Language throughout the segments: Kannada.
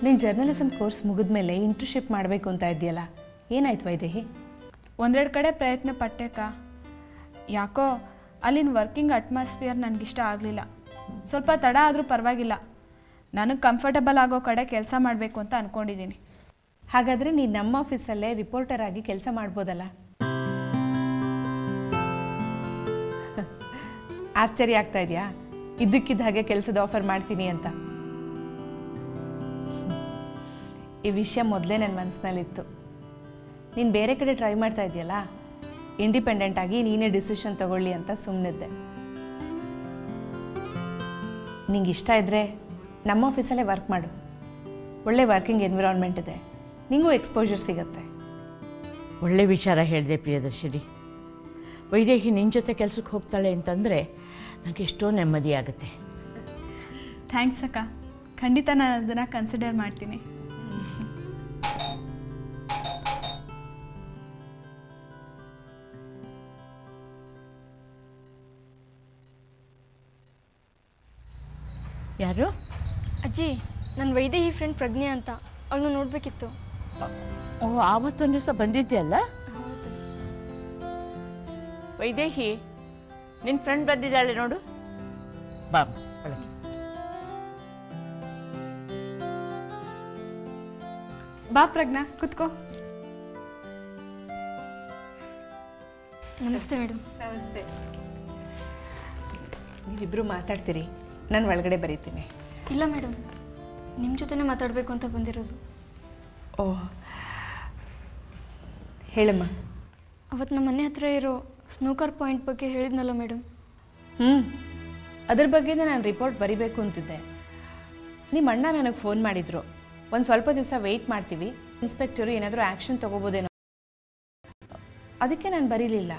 ನೀನು ಜರ್ನಲಿಸಮ್ ಕೋರ್ಸ್ ಮುಗಿದ್ಮೇಲೆ ಇಂಟರ್ನ್ಶಿಪ್ ಮಾಡಬೇಕು ಅಂತ ಇದೆಯಲ್ಲ, ಏನಾಯ್ತು ವೈದೇಹಿ? ಒಂದೆರಡು ಕಡೆ ಪ್ರಯತ್ನ ಪಟ್ಟೆಕ್ಕ. ಯಾಕೋ ಅಲ್ಲಿನ ವರ್ಕಿಂಗ್ ಅಟ್ಮಾಸ್ಫಿಯರ್ ನನಗಿಷ್ಟ ಆಗಲಿಲ್ಲ. ಸ್ವಲ್ಪ ತಡ ಆದರೂ ಪರವಾಗಿಲ್ಲ, ನನಗೆ ಕಂಫರ್ಟಬಲ್ ಆಗೋ ಕಡೆ ಕೆಲಸ ಮಾಡಬೇಕು ಅಂತ ಅಂದ್ಕೊಂಡಿದ್ದೀನಿ. ಹಾಗಾದರೆ ನೀನು ನಮ್ಮ ಆಫೀಸಲ್ಲೇ ರಿಪೋರ್ಟರ್ ಆಗಿ ಕೆಲಸ ಮಾಡ್ಬೋದಲ್ಲ? ಆಶ್ಚರ್ಯ ಆಗ್ತಾ ಇದೆಯಾ? ಇದ್ದಕ್ಕಿದ್ದ ಹಾಗೆ ಕೆಲಸದ ಆಫರ್ ಮಾಡ್ತೀನಿ ಅಂತ. ಈ ವಿಷಯ ಮೊದಲೇ ನನ್ನ ಮನಸ್ಸಿನಲ್ಲಿತ್ತು. ನೀನು ಬೇರೆ ಕಡೆ ಟ್ರೈ ಮಾಡ್ತಾ ಇದೆಯಲ್ಲ, ಇಂಡಿಪೆಂಡೆಂಟ್ ಆಗಿ ನೀನೇ ಡಿಸಿಷನ್ ತಗೊಳ್ಳಿ ಅಂತ ಸುಮ್ಮನಿದ್ದೆ. ನಿಂಗೆ ಇಷ್ಟ ಇದ್ದರೆ ನಮ್ಮ ಆಫೀಸಲ್ಲೇ ವರ್ಕ್ ಮಾಡು. ಒಳ್ಳೆ ವರ್ಕಿಂಗ್ ಎನ್ವಿರಾನ್ಮೆಂಟ್ ಇದೆ, ನಿಂಗೂ ಎಕ್ಸ್ಪೋಜರ್ ಸಿಗುತ್ತೆ. ಒಳ್ಳೆ ವಿಚಾರ ಹೇಳಿದೆ ಪ್ರಿಯದರ್ಶಿನಿ. ವೈದೇಹಿ ನಿನ್ನ ಜೊತೆ ಕೆಲಸಕ್ಕೆ ಹೋಗ್ತಾಳೆ ಅಂತಂದರೆ ನನಗೆ ಎಷ್ಟೋ ನೆಮ್ಮದಿ ಆಗುತ್ತೆ. ಥ್ಯಾಂಕ್ಸ್ ಅಕ್ಕ, ಖಂಡಿತ ನಾನು ಅದನ್ನು ಕನ್ಸಿಡರ್ ಮಾಡ್ತೀನಿ. ಯಾರು? ಅಜ್ಜಿ, ನನ್ನ ವೈದೇಹಿ ಫ್ರೆಂಡ್ ಪ್ರಜ್ಞೆ ಅಂತ, ಅವಳನ್ನು ನೋಡಬೇಕಿತ್ತು. ಓ, ಆವತ್ತೊಂದು ದಿವಸ ಬಂದಿದ್ದೆ ಅಲ್ಲ? ವೈದೇಹಿ, ನಿನ್ನ ಫ್ರೆಂಡ್ ಬಂದಿದ್ದಾಳೆ ನೋಡು. ಬಾ ಒಳಗೆ. ಬಾ ಪ್ರಜ್ಞಾ, ಕುತ್ಕೋ. ನಮಸ್ತೆ ಮೇಡಮ್. ನಮಸ್ತೆ. ನೀವಿಬ್ಬರು ಮಾತಾಡ್ತೀರಿ, ನಾನು ಒಳಗಡೆ ಬರೀತೀನಿ. ಇಲ್ಲ ಮೇಡಮ್, ನಿಮ್ಮ ಜೊತೆನೇ ಮಾತಾಡಬೇಕು ಅಂತ ಬಂದಿರೋದು. ಓಹ್, ಹೇಳಮ್ಮ. ಅವತ್ತು ನಮ್ಮ ಮನೆ ಹತ್ರ ಇರೋ ಸ್ನೂಕರ್ ಪಾಯಿಂಟ್ ಬಗ್ಗೆ ಹೇಳಿದ್ನಲ್ಲ ಮೇಡಮ್. ಅದ್ರ ಬಗ್ಗೆನೇ ನಾನು ರಿಪೋರ್ಟ್ ಬರಿಬೇಕು ಅಂತಿದ್ದೆ. ನಿಮ್ಮ ಅಣ್ಣ ನನಗೆ ಫೋನ್ ಮಾಡಿದ್ರು, ಒಂದು ಸ್ವಲ್ಪ ದಿವಸ ವೆಯ್ಟ್ ಮಾಡ್ತೀವಿ, ಇನ್ಸ್ಪೆಕ್ಟರು ಏನಾದರೂ ಆ್ಯಕ್ಷನ್ ತೊಗೋಬೋದೇನೋ, ಅದಕ್ಕೆ ನಾನು ಬರೀಲಿಲ್ಲ.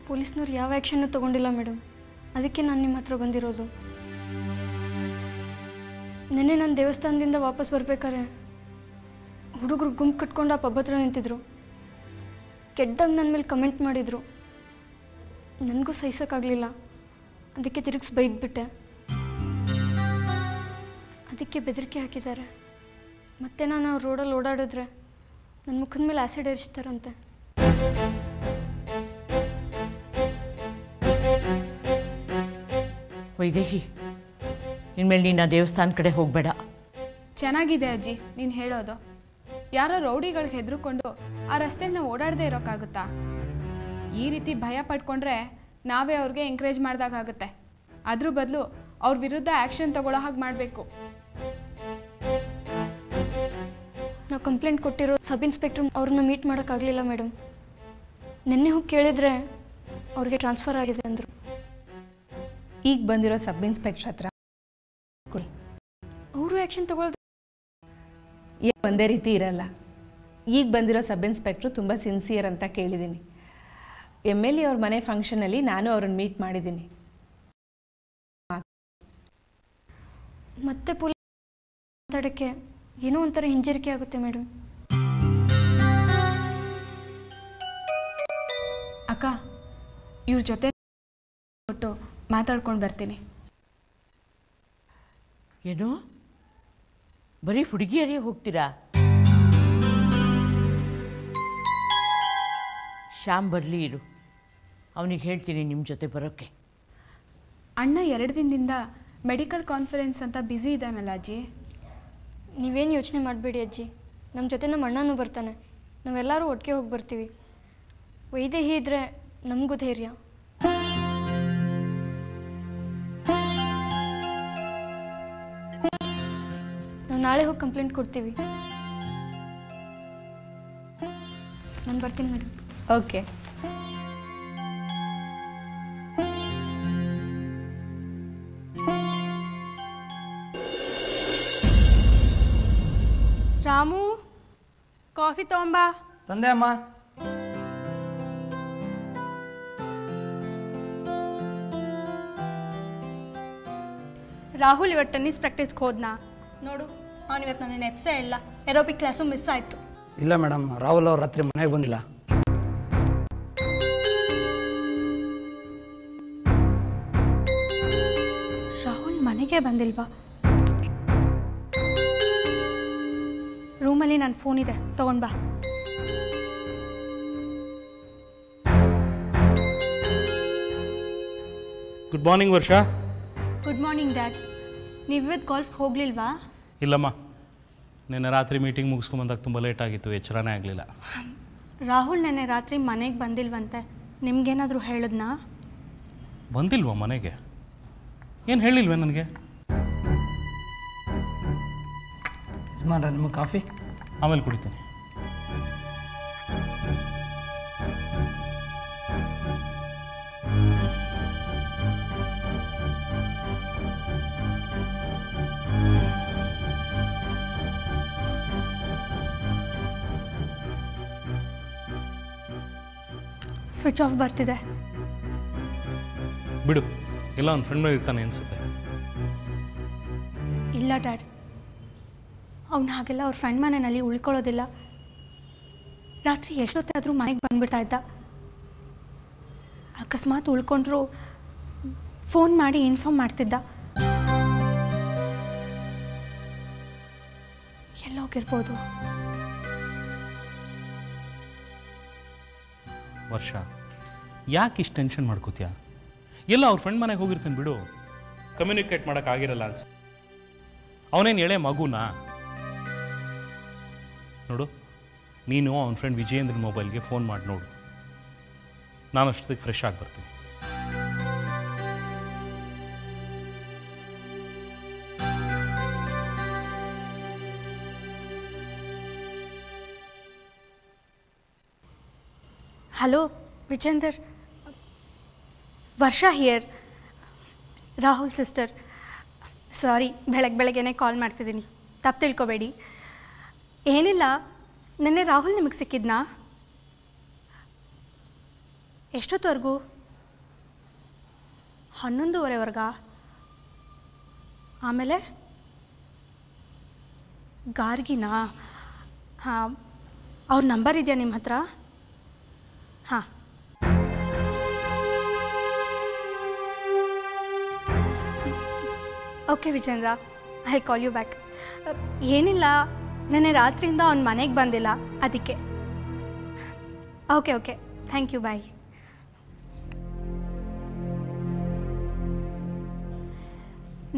ಪೊಲೀಸ್ನವ್ರು ಯಾವ ಆ್ಯಕ್ಷನ್ನು ತೊಗೊಂಡಿಲ್ಲ ಮೇಡಮ್, ಅದಕ್ಕೆ ನಾನು ನಿಮ್ಮ ಹತ್ರ ಬಂದಿರೋದು. ನೆನ್ನೆ ನಾನು ದೇವಸ್ಥಾನದಿಂದ ವಾಪಸ್ ಬರ್ಬೇಕಾರೆ ಹುಡುಗರು ಗುಂಪು ಕಟ್ಕೊಂಡು ಆ ಪಬ್ ಹತ್ರ ನಿಂತಿದ್ರು. ಕೆಟ್ಟದಾಗ ನನ್ನ ಮೇಲೆ ಕಮೆಂಟ್ ಮಾಡಿದರು. ನನಗೂ ಸಹಿಸೋಕ್ಕಾಗಲಿಲ್ಲ, ಅದಕ್ಕೆ ತಿರುಗಿಸಿ ಬೈದ್ಬಿಟ್ಟೆ. ಅದಕ್ಕೆ ಬೆದರಿಕೆ ಹಾಕಿದ್ದಾರೆ. ಮತ್ತೆ ನಾನು ಅವ್ರ ರೋಡಲ್ಲಿ ಓಡಾಡಿದ್ರೆ ನನ್ನ ಮುಖದ ಮೇಲೆ ಆ್ಯಸಿಡ್ ಎರಚ್ತಾರಂತೆ. ವೈದೇಹಿ, ಇನ್ಮೇಲೆ ನೀನು ಆ ದೇವಸ್ಥಾನ ಕಡೆ ಹೋಗಬೇಡ. ಚೆನ್ನಾಗಿದೆ ಅಜ್ಜಿ ನೀನು ಹೇಳೋದು. ಯಾರೋ ರೌಡಿಗಳಿಗೆ ಹೆದರ್ಕೊಂಡು ಆ ರಸ್ತೆಗೆ ನಾವು ಓಡಾಡದೇ ಇರೋಕ್ಕಾಗುತ್ತಾ? ಈ ರೀತಿ ಭಯ ಪಡ್ಕೊಂಡ್ರೆ ನಾವೇ ಅವ್ರಿಗೆ ಎಂಕರೇಜ್ ಮಾಡಿದಾಗುತ್ತೆ. ಅದ್ರ ಬದಲು ಅವ್ರ ವಿರುದ್ಧ ಆ್ಯಕ್ಷನ್ ತಗೊಳ್ಳೋ ಹಾಗೆ ಮಾಡಬೇಕು. ನಾವು ಕಂಪ್ಲೇಂಟ್ ಕೊಟ್ಟಿರೋ ಸಬ್ ಇನ್ಸ್ಪೆಕ್ಟ್ರ್ ಅವ್ರನ್ನ ಮೀಟ್ ಮಾಡೋಕ್ಕಾಗಲಿಲ್ಲ ಮೇಡಮ್. ನಿನ್ನೆ ಹೋಗಿ ಕೇಳಿದರೆ ಅವ್ರಿಗೆ ಟ್ರಾನ್ಸ್ಫರ್ ಆಗಿದೆ ಅಂದರು. ಈಗ ಬಂದಿರೋ ಸಬ್ ಇನ್ಸ್ಪೆಕ್ಟ್ರ್ ಹತ್ರ ಅವರು ಆ್ಯಕ್ಷನ್ ತಗೊಳ್ದು ಒಂದೇ ರೀತಿ ಇರಲ್ಲ. ಈಗ ಬಂದಿರೋ ಸಬ್ ಇನ್ಸ್ಪೆಕ್ಟ್ರು ತುಂಬ ಸಿನ್ಸಿಯರ್ ಅಂತ ಕೇಳಿದ್ದೀನಿ. MLA ಅವ್ರ ಮನೆ ಫಂಕ್ಷನಲ್ಲಿ ನಾನು ಅವ್ರನ್ನ ಮೀಟ್ ಮಾಡಿದ್ದೀನಿ. ಮತ್ತೆ ಪೊಲೀಸ್ ಮಾತಾಡೋಕ್ಕೆ ಏನೋ ಒಂಥರ ಹಿಂಜರಿಕೆ ಆಗುತ್ತೆ ಮೇಡಮ್. ಅಕ್ಕ, ಇವ್ರ ಜೊತೆ ಕೊಟ್ಟು ಮಾತಾಡ್ಕೊಂಡು ಬರ್ತೀನಿ. ಏನು, ಬರೀ ಹುಡುಗಿಯರೇ ಹೋಗ್ತೀರಾ? ಶ್ಯಾಮ್ ಬರಲಿ ಇರು, ಅವನಿಗೆ ಹೇಳ್ತೀನಿ ನಿಮ್ಮ ಜೊತೆ ಬರೋಕ್ಕೆ. ಅಣ್ಣ 2 ದಿನದಿಂದ ಮೆಡಿಕಲ್ ಕಾನ್ಫರೆನ್ಸ್ ಅಂತ ಬ್ಯುಸಿ ಇದ್ದಾನಲ್ಲ ಅಜ್ಜಿ. ನೀವೇನು ಯೋಚನೆ ಮಾಡಬೇಡಿ ಅಜ್ಜಿ, ನಮ್ಮ ಜೊತೆ ನಮ್ಮ ಅಣ್ಣನೂ ಬರ್ತಾನೆ. ನಾವೆಲ್ಲರೂ ಒಟ್ಟಿಗೆ ಹೋಗಿ ಬರ್ತೀವಿ. ವೈದೇಹಿ ಇದ್ದರೆ ನಮಗೂ ಧೈರ್ಯ. ನಾವು ನಾಳೆ ಹೋಗಿ ಕಂಪ್ಲೇಂಟ್ ಕೊಡ್ತೀವಿ. ನಾನು ಬರ್ತೀನಿ ಮೇಡಮ್. ಓಕೆ. ರಾಮು, ಕಾಫಿ ತಗೊಂಬಾ. ತಂದೆ ಅಮ್ಮ. ರಾಹುಲ್ ಇವತ್ತು ಟೆನ್ನಿಸ್ ಪ್ರಾಕ್ಟೀಸ್ಗೆ ಹೋದ್ನಾ? ನೋಡು, ಅವನಿವತ್ತು ನನ್ನ ನೆಪ್ಸೇ ಇಲ್ಲ. ಏರೋಬಿಕ್ ಕ್ಲಾಸು ಮಿಸ್ ಆಯಿತು. ಇಲ್ಲ ಮೇಡಮ್, ರಾಹುಲ್ ಅವ್ರು ರಾತ್ರಿ ಮನೆಗೆ ಬಂದಿಲ್ಲ. ಮನೆಗೆ ಬಂದಿಲ್ವಾ? ರೂಮಲ್ಲಿ ನನ್ನ ಫೋನ್ ಇದೆ, ತಗೊಂಡು ಬಾ. Good morning Varsha. Good morning dad. ನೀವಿವತ್ತು ಗಾಲ್ಫ್ಗೆ ಹೋಗಲಿಲ್ವಾ? ಇಲ್ಲಮ್ಮ, ನಿನ್ನೆ ರಾತ್ರಿ ಮೀಟಿಂಗ್ ಮುಗಿಸ್ಕೊಂಬಂದಾಗ ತುಂಬ ಲೇಟ್ ಆಗಿತ್ತು, ಎಚ್ಚರನೇ ಆಗಲಿಲ್ಲ. ರಾಹುಲ್ ನೆನ್ನೆ ರಾತ್ರಿ ಮನೆಗೆ ಬಂದಿಲ್ವಂತೆ, ನಿಮ್ಗೇನಾದರೂ ಹೇಳಿದ್ನಾ? ಬಂದಿಲ್ವಾ ಮನೆಗೆ? ಏನು ಹೇಳಿಲ್ವೇ ನನಗೆ? ಯಜಮಾನ್ರ ನಿಮಗೆ ಕಾಫಿ? ಆಮೇಲೆ ಕುಡಿತೀನಿ. ಸ್ವಿಚ್ ಆಫ್ ಬರ್ತಿದೆ. ಬಿಡು, ಇಲ್ಲ ಅವ್ನ ಫ್ರೆಂಡ್ ಇರ್ತಾನೆ ಅನ್ಸುತ್ತೆ. ಇಲ್ಲ ಡ್ಯಾಡ್, ಅವ್ನು ಹಾಗೆಲ್ಲ ಅವ್ರ ಫ್ರೆಂಡ್ ಮನೆಯಲ್ಲಿ ಉಳ್ಕೊಳ್ಳೋದಿಲ್ಲ. ರಾತ್ರಿ ಎಷ್ಟೊತ್ತಾದರೂ ಮನೆಗೆ ಬಂದುಬಿಡ್ತಾ ಇದ್ದ. ಅಕಸ್ಮಾತ್ ಉಳ್ಕೊಂಡ್ರು ಫೋನ್ ಮಾಡಿ ಇನ್ಫಾರ್ಮ್ ಮಾಡ್ತಿದ್ದ. ಎಲ್ಲೋಗಿರ್ಬೋದು? ವರ್ಷ, ಯಾಕೆ ಇಷ್ಟು ಟೆನ್ಷನ್ ಮಾಡ್ಕೋತೀಯ? ಎಲ್ಲ ಅವ್ರ ಫ್ರೆಂಡ್ ಮನೆಗೆ ಹೋಗಿರ್ತಾನೆ, ಬಿಡು. ಕಮ್ಯುನಿಕೇಟ್ ಮಾಡೋಕ್ಕಾಗಿರಲ್ಲ ಅನ್ಸ. ಅವನೇನು ಎಳೆ ಮಗುನಾ? ನೋಡು, ನೀನು ಅವನ ಫ್ರೆಂಡ್ ವಿಜಯೇಂದ್ರನ ಮೊಬೈಲ್ಗೆ ಫೋನ್ ಮಾಡಿ ನೋಡು. ನಾನು ಅಷ್ಟೊತ್ತಿಗೆ ಫ್ರೆಶ್ ಆಗಿ ಬರ್ತೀನಿ. Hello Vijender, Varsha here, Rahul sister. Sorry, ಬೆಳಗ್ಗೆನೇ ಕಾಲ್ ಮಾಡ್ತಿದ್ದೀನಿ, ತಪ್ಪು ತಿಳ್ಕೊಬೇಡಿ. ಏನಿಲ್ಲ, ನೆನ್ನೆ ರಾಹುಲ್ ನಿಮಗೆ ಸಿಕ್ಕಿದ್ನಾ? ಎಷ್ಟೊತ್ತವರೆಗೂ? 11:30 ಆಮೇಲೆ ಗಾರ್ಗಿನಾ? ಹಾಂ, ಅವ್ರ ನಂಬರ್ ಇದೆಯಾ ನಿಮ್ಮ ಹತ್ರ? ಹಾಂ, okay Vijendra, I call you back. ಏನಿಲ್ಲ, ನೆನ್ನೆ ರಾತ್ರಿಯಿಂದ ಅವ್ನ ಮನೆಗೆ ಬಂದಿಲ್ಲ, ಅದಕ್ಕೆ. Okay, thank you, bye.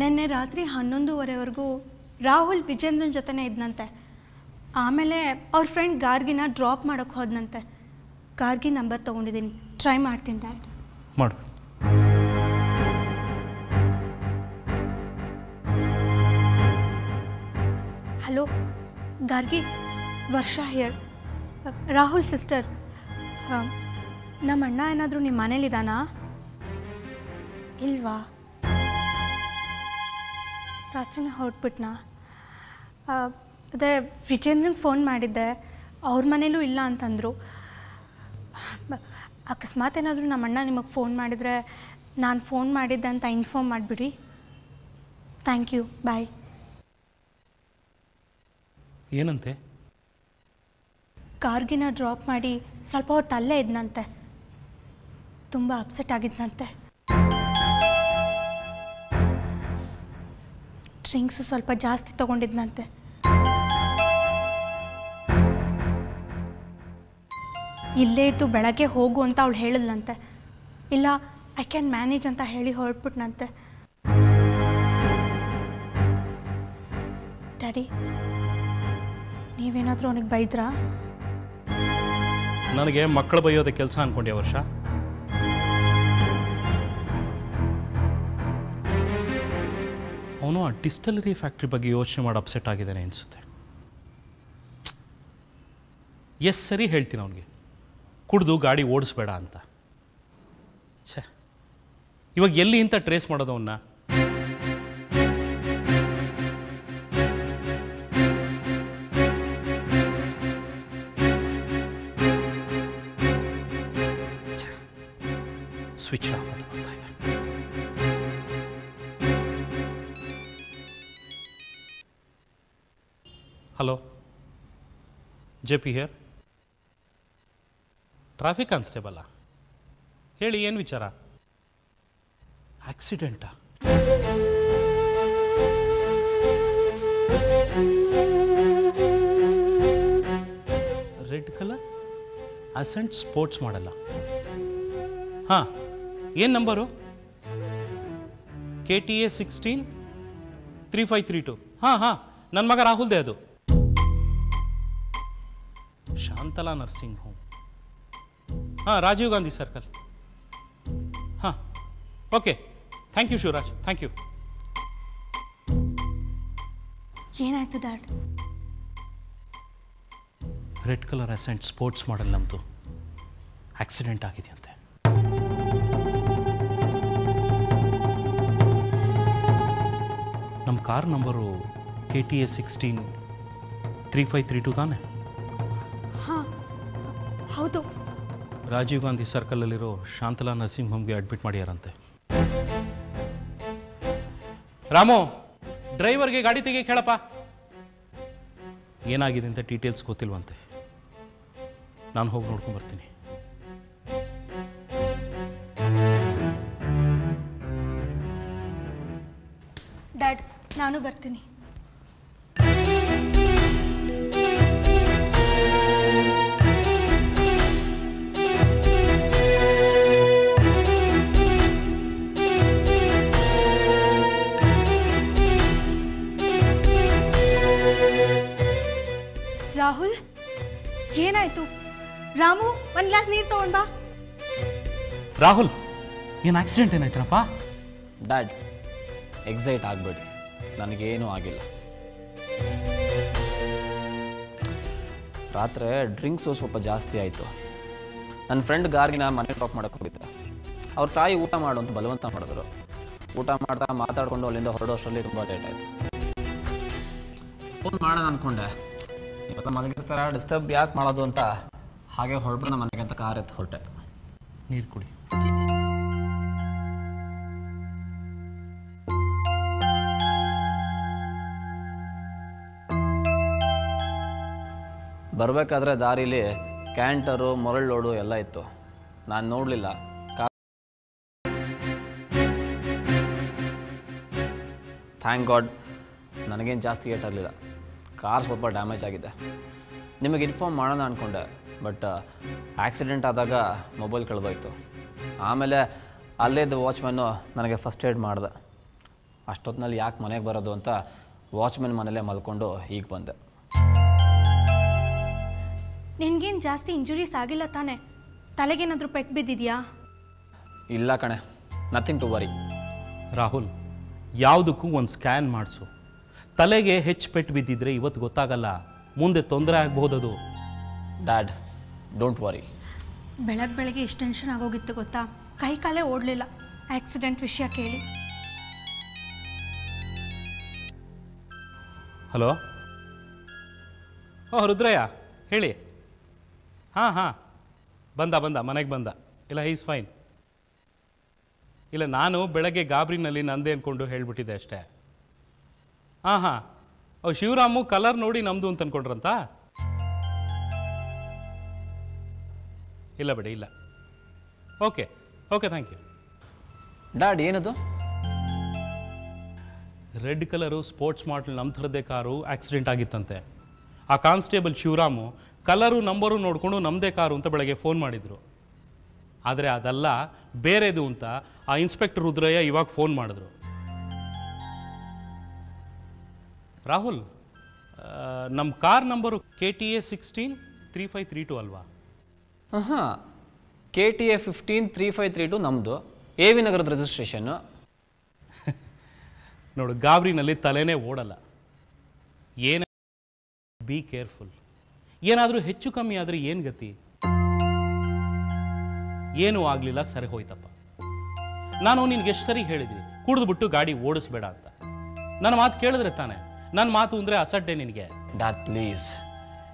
ನೆನ್ನೆ ರಾತ್ರಿ 11:30 ರಾಹುಲ್ ವಿಜೇಂದ್ರನ ಜೊತೆನೇ ಇದ್ನಂತೆ. ಆಮೇಲೆ ಅವ್ರ ಫ್ರೆಂಡ್ ಗಾರ್ಗಿನ ಡ್ರಾಪ್ ಮಾಡೋಕ್ಕೆ ಹೋದನಂತೆ. ಗಾರ್ಗಿ ನಂಬರ್ ತೊಗೊಂಡಿದ್ದೀನಿ, ಟ್ರೈ ಮಾಡ್ತೀನಿ ಡ್ಯಾಡ್. ಮಾಡು. Hello Gargi, Varsha here, Rahul sister. ನಮ್ಮ ಅಣ್ಣ ಏನಾದರೂ ನಿಮ್ಮ ಮನೇಲಿದ್ದಾನಾ? ಇಲ್ವಾ? ರಾತ್ರಿನೇ ಹೊರಟ್ಬಿಟ್ನಾ? ಅದೇ ವಿಜೇಂದ್ರಂಗೆ ಫೋನ್ ಮಾಡಿದ್ದೆ, ಅವ್ರ ಮನೇಲೂ ಇಲ್ಲ ಅಂತಂದರು. ಅಕಸ್ಮಾತ್ ಏನಾದರೂ ನಮ್ಮ ಅಣ್ಣ ನಿಮಗೆ ಫೋನ್ ಮಾಡಿದರೆ ನಾನು ಫೋನ್ ಮಾಡಿದ್ದೆ ಅಂತ ಇನ್ಫಾರ್ಮ್ ಮಾಡಿಬಿಡಿ. ಥ್ಯಾಂಕ್ ಯು, ಬಾಯ್. ಏನಂತೆ? ಕಾರ್ಗಿನ ಡ್ರಾಪ್ ಮಾಡಿ ಸ್ವಲ್ಪ ಹೊತ್ತು ಅಲ್ಲೇ ಇದ್ನಂತೆ. ತುಂಬ ಅಪ್ಸೆಟ್ ಆಗಿದ್ನಂತೆ. ಡ್ರಿಂಕ್ಸು ಸ್ವಲ್ಪ ಜಾಸ್ತಿ ತೊಗೊಂಡಿದ್ನಂತೆ. ಇಲ್ಲೇ ಇದ್ದು ಬೆಳಗ್ಗೆ ಹೋಗು ಅಂತ ಅವಳು ಹೇಳಿದ್ಲಂತೆ. ಇಲ್ಲ, ಐ ಕ್ಯಾನ್ ಮ್ಯಾನೇಜ್ ಅಂತ ಹೇಳಿ ಹೊರಟ್ಬಿಟ್ನಂತೆ. ಡ್ಯಾಡಿ, ನೀವೇನಾದರೂ ಅವನಿಗೆ ಬೈದ್ರಾ? ನನಗೆ ಮಕ್ಕಳು ಬೈಯೋದೇ ಕೆಲಸ ಅಂದ್ಕೊಂಡೆ ವರ್ಷ. ಅವನು ಆ ಡಿಸ್ಟಿಲರಿ ಫ್ಯಾಕ್ಟ್ರಿ ಬಗ್ಗೆ ಯೋಚನೆ ಮಾಡಿ ಅಪ್ಸೆಟ್ ಆಗಿದ್ದಾನೆ ಅನಿಸುತ್ತೆ. ಎಸ್, ಸರಿ ಹೇಳ್ತೀನಿ ಅವನಿಗೆ, ಕುಡಿದು ಗಾಡಿ ಓಡಿಸ್ಬೇಡ ಅಂತ. ಛೇ, ಇವಾಗ ಎಲ್ಲಿ ಅಂತ ಟ್ರೇಸ್ ಮಾಡೋದು ಅವನ್ನ? ಸ್ವಿಚ್ ಆಫ್ ಅಂತ ಬರ್ತಾ ಇದೆ. Hello, J P here. Traffic ಕಾನ್ಸ್ಟೇಬಲ್ಲ? ಹೇಳಿ, ಏನು ವಿಚಾರ? ಆಕ್ಸಿಡೆಂಟಾ? ರೆಡ್ ಕಲರ್ ಅಸೆಂಟ್ ಸ್ಪೋರ್ಟ್ಸ್ ಮಾಡಲ್ಲ. ಹಾಂ, ಏನು ನಂಬರು? KTA 16 3532. ಹಾಂ, ನನ್ನ ಮಗ ರಾಹುಲ್ದೇ ಅದು. Shantala nursing home. ಹಾಂ, ರಾಜೀವ್ ಗಾಂಧಿ ಸರ್ಕಲ್. ಹಾಂ, okay. Thank you Shivaraj, thank you. ಏನಾಯ್ತು dad? Red colour Accent sports model ನಮ್ಮದು ಆಕ್ಸಿಡೆಂಟ್ ಆಗಿದೆಯಂತೆ. ನಮ್ಮ ಕಾರ್ ನಂಬರು KTA 16 3532 ತಾನೆ? ಹಾಂ ಹೌದು. ರಾಜೀವ್ ಗಾಂಧಿ ಸರ್ಕಲಲ್ಲಿರೋ ಶಾಂತಲಾ ನರ್ಸಿಂಗ್ ಹೋಮ್ಗೆ ಅಡ್ಮಿಟ್ ಮಾಡ್ಯಾರಂತೆ. ರಾಮು, ಡ್ರೈವರ್ಗೆ ಗಾಡಿ ತೆಗೆ ಕೇಳಪ್ಪ. ಏನಾಗಿದೆ ಅಂತ ಡೀಟೇಲ್ಸ್ ಗೊತ್ತಿಲ್ವಂತೆ. ನಾನು ಹೋಗಿ ನೋಡ್ಕೊಂಡು ಬರ್ತೀನಿ. ಡ್ಯಾಡ್, ನಾನು ಬರ್ತೀನಿ. ರಾಹುಲ್, ಏನಾಯ್ತು? ರಾಮು, ಒಂದು ಗ್ಲಾಸ್ ನೀರು ತಗೊಂಡ್ ಬಾ. ರಾಹುಲ್, ಏನು ಆಕ್ಸಿಡೆಂಟ್ ಏನಾಯ್ತನಪ್ಪ? ಡ್ಯಾಡ್, ಎಕ್ಸೈಟ್ ಆಗಬೇಡಿ, ನನಗೇನೂ ಆಗಿಲ್ಲ. ರಾತ್ರಿ ಡ್ರಿಂಕ್ಸು ಸ್ವಲ್ಪ ಜಾಸ್ತಿ ಆಯಿತು. ನನ್ನ ಫ್ರೆಂಡ್ ಗಾರ್ಗಿನ ಮನೆ ಡ್ರಾಪ್ ಮಾಡೋಕ್ಕೆ ಹೋಗಿದ್ದೆ. ಅವ್ರ ತಾಯಿ ಊಟ ಮಾಡು ಅಂತ ಬಲವಂತ ಮಾಡಿದ್ರು. ಊಟ ಮಾಡ್ತಾ ಮಾತಾಡಿಕೊಂಡು ಅಲ್ಲಿಂದ ಹೊರಡೋಷ್ಟರಲ್ಲಿ ತುಂಬ ಲೇಟ್ ಆಯಿತು. ಫೋನ್ ಮಾಡೋಣ ಅಂದ್ಕೊಂಡೆ, ಇವಾಗ ಮಲಗಿರ್ತಾರೆ, ಡಿಸ್ಟರ್ಬ್ ಯಾಕೆ ಮಾಡೋದು ಅಂತ ಹಾಗೆ ಹೊರಡ್ಬಿಡ ಮನೆಗೆ ಅಂತ ಕಾರ್ ಎತ್ತು ಹೊರಟೆ. ನೀರು ಕುಡಿ. ಬರಬೇಕಾದ್ರೆ ದಾರಿಲಿ ಕ್ಯಾಂಟರು, ಮೊರಳು ಲೋಡು ಎಲ್ಲ ಇತ್ತು. ನಾನು ನೋಡಲಿಲ್ಲ. ಥ್ಯಾಂಕ್ ಗಾಡ್ ನನಗೇನು ಜಾಸ್ತಿ ಏಟಾಗಲಿಲ್ಲ. ಕಾರ್ ಸ್ವಲ್ಪ ಡ್ಯಾಮೇಜ್ ಆಗಿದೆ. ನಿಮಗೆ ಇನ್ಫಾರ್ಮ್ ಮಾಡೋಣ ಅಂದ್ಕೊಂಡೆ, ಬಟ್ ಆಕ್ಸಿಡೆಂಟ್ ಆದಾಗ ಮೊಬೈಲ್ ಕಳೆದೋಯ್ತು. ಆಮೇಲೆ ಅಲ್ಲೇದು ವಾಚ್ಮ್ಯಾನು ನನಗೆ ಫಸ್ಟ್ ಏಡ್ ಮಾಡಿದೆ. ಅಷ್ಟೊತ್ತಿನಲ್ಲಿ ಯಾಕೆ ಮನೆಗೆ ಬರೋದು ಅಂತ ವಾಚ್ಮ್ಯಾನ್ ಮನೇಲೇ ಮಲ್ಕೊಂಡು ಈಗ ಬಂದೆ. ನಿನಗೇನು ಜಾಸ್ತಿ ಇಂಜುರೀಸ್ ಆಗಿಲ್ಲ ತಾನೆ? ತಲೆಗೇನಾದರೂ ಪೆಟ್ಟು ಬಿದ್ದಿದೆಯಾ? ಇಲ್ಲ ಕಣೆ, ನಥಿಂಗ್ ಟು ವರಿ. ರಾಹುಲ್, ಯಾವುದಕ್ಕೂ ಒಂದು ಸ್ಕ್ಯಾನ್ ಮಾಡಿಸು. ತಲೆಗೆ ಹೆಚ್ಚು ಪೆಟ್ಟು ಬಿದ್ದಿದ್ರೆ ಇವತ್ತು ಗೊತ್ತಾಗಲ್ಲ, ಮುಂದೆ ತೊಂದರೆ ಆಗಬಹುದದು. Dad, don't worry. ಬೆಳಗ್ಗೆ ಎಷ್ಟು ಟೆನ್ಷನ್ ಆಗೋಗಿತ್ತು ಗೊತ್ತಾ? ಕೈ ಕಾಲೇ ಓಡಲಿಲ್ಲ ಆಕ್ಸಿಡೆಂಟ್ ವಿಷಯ ಕೇಳಿ. ಹಲೋ, ಓ ರುದ್ರಯ್ಯ, ಹೇಳಿ. ಹಾಂ, ಬಂದ ಮನೆಗೆ ಬಂದ. ಇಲ್ಲ, ಈಸ್ ಫೈನ್. ಇಲ್ಲ, ನಾನು ಬೆಳಗ್ಗೆ ಗಾಬರಿನಲ್ಲಿ ನಂದೇ ಅಂದ್ಕೊಂಡು ಹೇಳಿಬಿಟ್ಟಿದ್ದೆ ಅಷ್ಟೇ. ಹಾಂ, ಅವು ಶಿವರಾಮು ಕಲರ್ ನೋಡಿ ನಮ್ಮದು ಅಂತ ಅಂದ್ಕೊಂಡ್ರಂತ? ಇಲ್ಲ ಬಿಡಿ, ಇಲ್ಲ. Okay, thank you. ಡ್ಯಾಡ್, ಏನದು? ರೆಡ್ ಕಲರು ಸ್ಪೋರ್ಟ್ಸ್ ಮಾಡಲ್ ನಮ್ಮ ಥರದ್ದೇ ಕಾರು ಆಕ್ಸಿಡೆಂಟ್ ಆಗಿತ್ತಂತೆ. ಆ ಕಾನ್ಸ್ಟೇಬಲ್ ಶಿವರಾಮು ಕಲರು ನಂಬರು ನೋಡಿಕೊಂಡು ನಮ್ಮದೇ ಕಾರು ಅಂತ ಬೆಳಗ್ಗೆ ಫೋನ್ ಮಾಡಿದರು. ಆದರೆ ಅದಲ್ಲ, ಬೇರೆದು ಅಂತ ಆ ಇನ್ಸ್ಪೆಕ್ಟರ್ ರುದ್ರಯ್ಯ ಇವಾಗ ಫೋನ್ ಮಾಡಿದ್ರು. ರಾಹುಲ್, ನಮ್ಮ ಕಾರ್ ನಂಬರು KTA 16 3532 ಅಲ್ವಾ? ಹಾಂ, KTA 15 3532 ನಮ್ಮದು. AV ನಗರದ ರಿಜಿಸ್ಟ್ರೇಷನ್ನು. ನೋಡು, ಗಾಬರಿನಲ್ಲಿ ತಲೆನೇ ಓಡಲ್ಲ. ಏನೇ ಬಿ ಕೇರ್ಫುಲ್. ಏನಾದರೂ ಹೆಚ್ಚು ಕಮ್ಮಿ ಆದರೆ ಏನು ಗತಿ? ಏನೂ ಆಗಲಿಲ್ಲ, ಸರಿ ಹೋಯ್ತಪ್ಪ. ನಾನು ನಿನ್ಗೆ ಎಷ್ಟು ಸರಿ ಹೇಳಿದ್ವಿ, ಕುಡಿದ್ಬಿಟ್ಟು ಗಾಡಿ ಓಡಿಸ್ಬೇಡ ಅಂತ. ನನ್ನ ಮಾತು ಕೇಳಿದ್ರೆ ತಾನೆ. ನನ್ನ ಮಾತು ಅಂದರೆ ಅಸಡ್ಡೆ ನಿನಗೆ. ಡ್ಯಾಡ್ ಪ್ಲೀಸ್,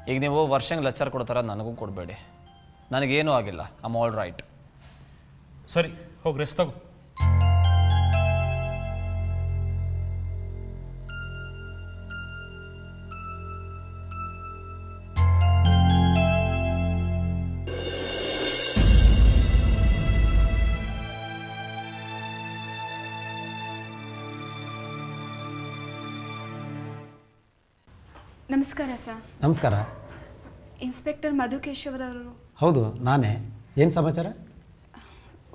ಈಗ ನೀವು ವರ್ಷಂಗೆ ಲೆಕ್ಚರ್ ಕೊಡ್ತಾರ ನನಗೂ ಕೊಡಬೇಡಿ. ನನಗೇನೂ ಆಗಿಲ್ಲ, ಐ ಆಮ್ ಆಲ್ ರೈಟ್. ಸರಿ, ಹೋಗಿ ರೆಸ್ಟ್ ತಗೋ. ನಮಸ್ಕಾರ ಸರ್. ನಮಸ್ಕಾರ. ಇನ್ಸ್ಪೆಕ್ಟರ್ ಮಧುಕೇಶ್ವರವರು. ಹೌದು ನಾನೇ. ಏನು ಸಮಾಚಾರ?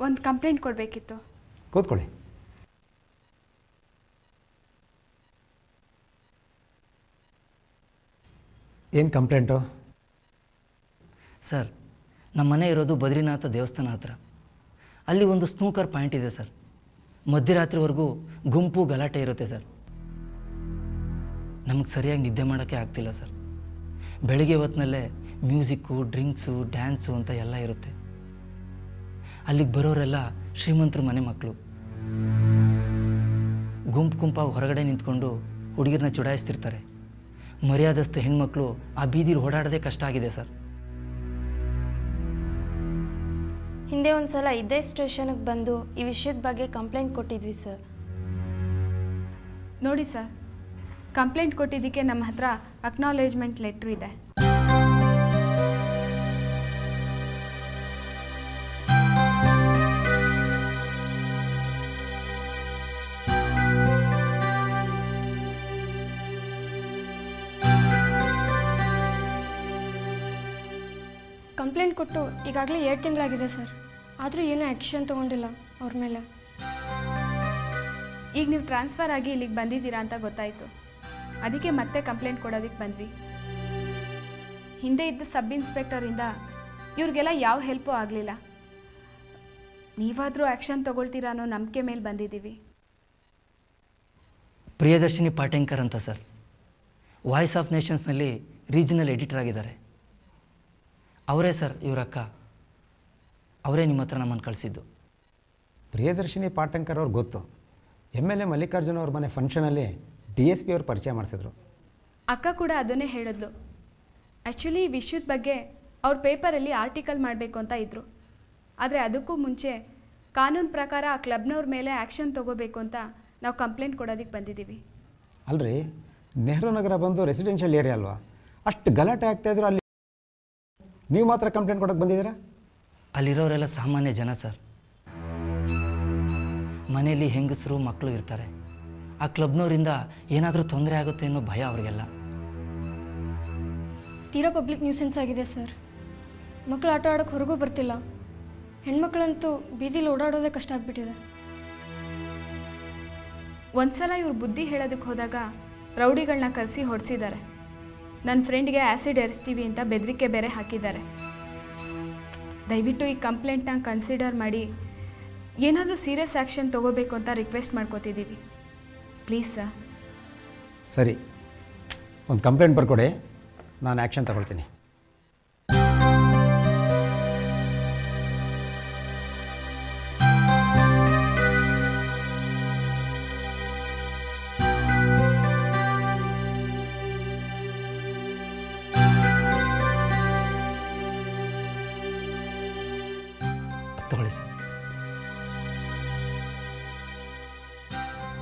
ಒಂದು ಕಂಪ್ಲೇಂಟ್ ಕೊಡಬೇಕಿತ್ತು. ಕೂತ್ಕೊಳ್ಳಿ. ಏನು ಕಂಪ್ಲೇಂಟು? ಸರ್, ನಮ್ಮ ಮನೆ ಇರೋದು ಬದ್ರಿನಾಥ ದೇವಸ್ಥಾನ ಹತ್ರ. ಅಲ್ಲಿ ಒಂದು ಸ್ನೂಕರ್ ಪಾಯಿಂಟ್ ಇದೆ ಸರ್. ಮಧ್ಯರಾತ್ರಿವರೆಗೂ ಗುಂಪು ಗಲಾಟೆ ಇರುತ್ತೆ ಸರ್. ನಮಗೆ ಸರಿಯಾಗಿ ನಿದ್ದೆ ಮಾಡೋಕ್ಕೆ ಆಗ್ತಿಲ್ಲ ಸರ್. ಬೆಳಗ್ಗೆ ಹೊತ್ತಿನಲ್ಲೇ ಮ್ಯೂಸಿಕ್ಕು, ಡ್ರಿಂಕ್ಸು, ಡ್ಯಾನ್ಸು ಅಂತ ಎಲ್ಲ ಇರುತ್ತೆ. ಅಲ್ಲಿಗೆ ಬರೋರೆಲ್ಲ ಶ್ರೀಮಂತರ ಮನೆ ಮಕ್ಕಳು. ಗುಂಪಾಗಿ ಹೊರಗಡೆ ನಿಂತ್ಕೊಂಡು ಹುಡುಗಿರನ್ನ ಚುಡಾಯಿಸ್ತಿರ್ತಾರೆ. ಮರ್ಯಾದಸ್ಥ ಹೆಣ್ಮಕ್ಳು ಆ ಬೀದಿಲಿ ಓಡಾಡೋದೇ ಕಷ್ಟ ಆಗಿದೆ ಸರ್. ಹಿಂದೆ ಒಂದು ಸಲ ಇದೇ ಸ್ಟೇಷನ್ಗೆ ಬಂದು ಈ ವಿಷಯದ ಬಗ್ಗೆ ಕಂಪ್ಲೇಂಟ್ ಕೊಟ್ಟಿದ್ವಿ ಸರ್. ನೋಡಿ ಸರ್, ಕಂಪ್ಲೇಂಟ್ ಕೊಟ್ಟಿದ್ದಕ್ಕೆ ನಮ್ಮ ಹತ್ರ ಅಕ್ನಾಲೇಜ್ಮೆಂಟ್ ಲೆಟ್ರ್ ಇದೆ. ಕಂಪ್ಲೇಂಟ್ ಕೊಟ್ಟು ಈಗಾಗಲೇ 2 ತಿಂಗಳಾಗಿದೆ ಸರ್. ಆದರೂ ಏನೂ ಆ್ಯಕ್ಷನ್ ತೊಗೊಂಡಿಲ್ಲ ಅವ್ರ ಮೇಲೆ. ಈಗ ನೀವು ಟ್ರಾನ್ಸ್ಫರ್ ಆಗಿ ಇಲ್ಲಿಗೆ ಬಂದಿದ್ದೀರಾ ಅಂತ ಗೊತ್ತಾಯಿತು. ಅದಕ್ಕೆ ಮತ್ತೆ ಕಂಪ್ಲೇಂಟ್ ಕೊಡೋದಕ್ಕೆ ಬಂದ್ವಿ. ಹಿಂದೆ ಇದ್ದ ಸಬ್ ಇನ್ಸ್ಪೆಕ್ಟರಿಂದ ಇವ್ರಿಗೆಲ್ಲ ಯಾವ ಹೆಲ್ಪು ಆಗಲಿಲ್ಲ. ನೀವಾದರೂ ಆ್ಯಕ್ಷನ್ ತೊಗೊಳ್ತೀರಾ ಅನ್ನೋ ನಂಬಿಕೆ ಮೇಲೆ ಬಂದಿದ್ದೀವಿ. ಪ್ರಿಯದರ್ಶಿನಿ ಪಾಟೇಂಕರ್ ಅಂತ ಸರ್, ವಾಯ್ಸ್ ಆಫ್ ನೇಷನ್ಸ್ನಲ್ಲಿ ರೀಜನಲ್ ಎಡಿಟರ್ ಆಗಿದ್ದಾರೆ. ಅವರೇ ಸರ್ ಇವ್ರ ಅಕ್ಕ. ಅವರೇ ನಿಮ್ಮ ಹತ್ರ ನಮ್ಮನ್ನು ಕಳಿಸಿದ್ದು. ಪ್ರಿಯದರ್ಶಿನಿ ಪಾಟಂಕರ್ ಅವ್ರು ಗೊತ್ತು. MLA ಮಲ್ಲಿಕಾರ್ಜುನ ಅವ್ರ ಮನೆ ಫಂಕ್ಷನಲ್ಲಿ DSP ಅವ್ರು ಪರಿಚಯ ಮಾಡಿಸಿದ್ರು. ಅಕ್ಕ ಕೂಡ ಅದನ್ನೇ ಹೇಳಿದ್ಲು. ಆ್ಯಕ್ಚುಲಿ ಈ ವಿಷಯದ ಬಗ್ಗೆ ಅವ್ರ ಪೇಪರಲ್ಲಿ ಆರ್ಟಿಕಲ್ ಮಾಡಬೇಕು ಅಂತ ಇದ್ದರು. ಆದರೆ ಅದಕ್ಕೂ ಮುಂಚೆ ಕಾನೂನು ಪ್ರಕಾರ ಆ ಕ್ಲಬ್ನವ್ರ ಮೇಲೆ ಆ್ಯಕ್ಷನ್ ತೊಗೋಬೇಕು ಅಂತ ನಾವು ಕಂಪ್ಲೇಂಟ್ ಕೊಡೋದಕ್ಕೆ ಬಂದಿದ್ದೀವಿ. ಅಲ್ರಿ, ನೆಹರು ನಗರ ಬಂದು ರೆಸಿಡೆನ್ಷಿಯಲ್ ಏರಿಯಾ ಅಲ್ವಾ? ಅಷ್ಟು ಗಲಾಟೆ ಆಗ್ತಾಯಿದ್ರು, ಅಲ್ಲಿ ನೀವು ಮಾತ್ರ ಕಂಪ್ಲೇಂಟ್ ಕೊಡೋಕ್ಕೆ ಬಂದಿದ್ದೀರಾ? ಅಲ್ಲಿರೋರೆಲ್ಲ ಸಾಮಾನ್ಯ ಜನ ಸರ್. ಮನೆಯಲ್ಲಿ ಹೆಂಗಸರು ಮಕ್ಕಳು ಇರ್ತಾರೆ. ಆ ಕ್ಲಬ್ನವರಿಂದ ಏನಾದರೂ ತೊಂದರೆ ಆಗುತ್ತೆ ಅನ್ನೋ ಭಯ ಅವರಿಗೆಲ್ಲ. ತೀರಾ ಪಬ್ಲಿಕ್ ನ್ಯೂಸೆನ್ಸ್ ಆಗಿದೆ ಸರ್. ಮಕ್ಕಳು ಆಟ ಆಡೋಕ್ಕೆ ಹೊರಗೂ ಬರ್ತಿಲ್ಲ. ಹೆಣ್ಮಕ್ಳಂತೂ ಬೀದಿಲಿ ಓಡಾಡೋದೇ ಕಷ್ಟ ಆಗಿಬಿಟ್ಟಿದೆ. ಒಂದ್ಸಲ ಇವ್ರು ಬುದ್ಧಿ ಹೇಳೋದಕ್ಕೆ ಹೋದಾಗ ರೌಡಿಗಳನ್ನ ಕರೆಸಿ ಹೊಡೆಸಿದ್ದಾರೆ. ನನ್ನ ಫ್ರೆಂಡ್ಗೆ ಆ್ಯಸಿಡ್ ಎರಿಸ್ತೀವಿ ಅಂತ ಬೆದರಿಕೆ ಬೇರೆ ಹಾಕಿದ್ದಾರೆ. ದಯವಿಟ್ಟು ಈ ಕಂಪ್ಲೇಂಟ್ನ ಕನ್ಸಿಡರ್ ಮಾಡಿ ಏನಾದರೂ ಸೀರಿಯಸ್ ಆ್ಯಕ್ಷನ್ ತೊಗೋಬೇಕು ಅಂತ ರಿಕ್ವೆಸ್ಟ್ ಮಾಡ್ಕೋತಿದ್ದೀವಿ. Please sir. ಸರಿ, ಒಂದು ಕಂಪ್ಲೇಂಟ್ ಬರ್ಕೊಡಿ, ನಾನು ಆ್ಯಕ್ಷನ್ ತಗೊಳ್ತೀನಿ. ತಗೊಳ್ಳಿ sir.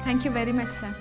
Thank you very much sir.